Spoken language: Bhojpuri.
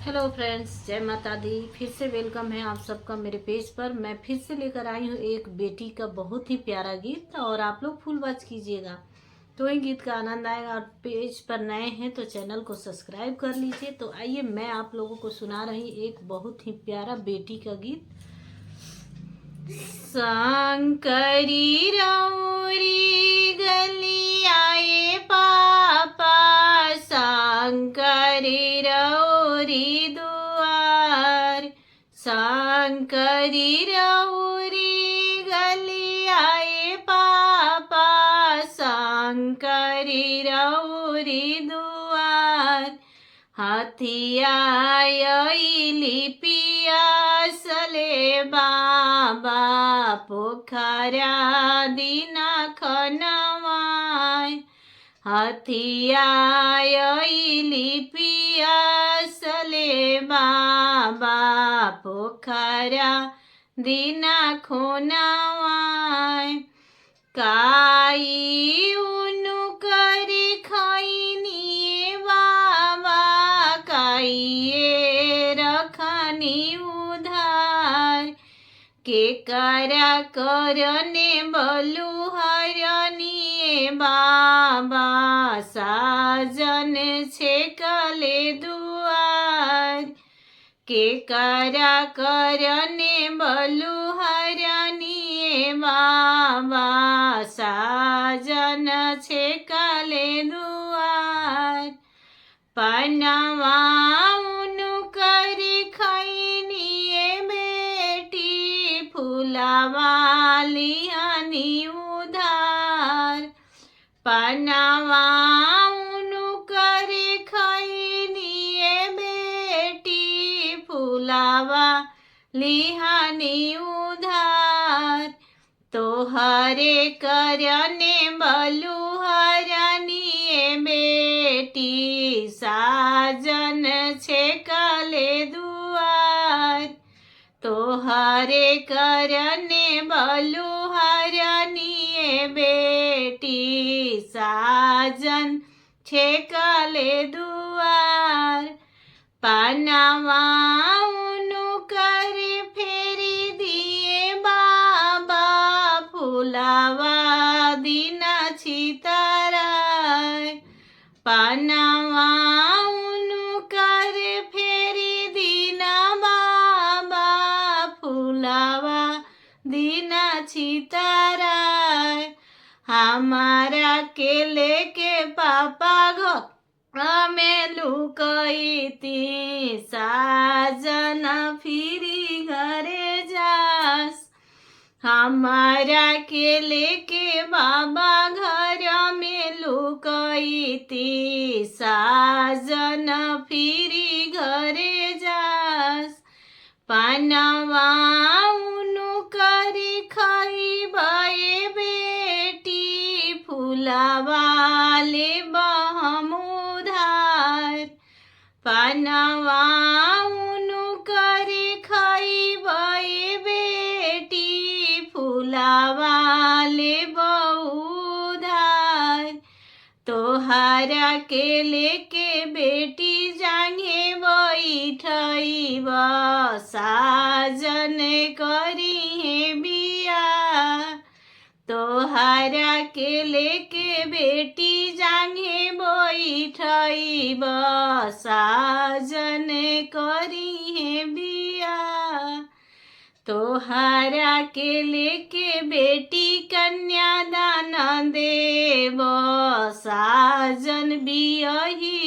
हेलो फ्रेंड्स, जय माता दी। फिर से वेलकम है आप सबका मेरे पेज पर। मैं फिर से लेकर आई हूँ एक बेटी का बहुत ही प्यारा गीत और आप लोग फुल वॉच कीजिएगा तो ये गीत का आनंद आएगा। और पेज पर नए हैं तो चैनल को सब्सक्राइब कर लीजिए। तो आइए मैं आप लोगों को सुना रही एक बहुत ही प्यारा बेटी का गीत। शंकरी रौरी गलियाए पापा, शंकरी रौरी दुआर, शंकरी रौरी गलियाए पापा, शंकरी रौरी दुआर, हथिया पियासले बाबा, पोखरा दीना खनवाय, हथिया पियासले बाबा, पोखरा दीना खोनवाय, काई उनु करी खैनी बाबा, काई रखनी उधार, के करा करने बलु हरनी बाबा, साजन छेकले दुआर, के करा करने बलु हरनी बाबा, साजन छेकले दुआर, पनवा उनु करी खैनी बेटी, फुलावा लिहानी उधार, पनवा उनु करी खैनी बेटी, फुलावा लिहानी उधार, तोहरे करने बलु हरनी बेटी, साजन छेकले दुआर, तोहरे करने बलु हरनी बेटी, साजन छेकले दुआर, पनवा उनु करी फेरी दिए बाबा, फुलावा दीना छितराय, पनवा उनु करी फेरी दीना बाबा, फुलावा दीना छितराय, हमारा के लेके पापा घर में लुकैती, साजन फिरी घरे जास, हमारा के लेके बाबा घर में लुकैती, साजन फिरी घरे जास, पनवा उनु करी खैबे बेटी, फुलावा लेबा हम उधार, पनवा उनु करी खैबे बेटी, फुलावा लेबा उधार, तोहरा के लेके बेटी जांघे बैठैब, साजन करी है बिया, तोहरा के लेके बेटी जांघे बैठैब, साजन करी है बिया, तोहरा के लेके बेटी कन्यादान देव, साजन बियही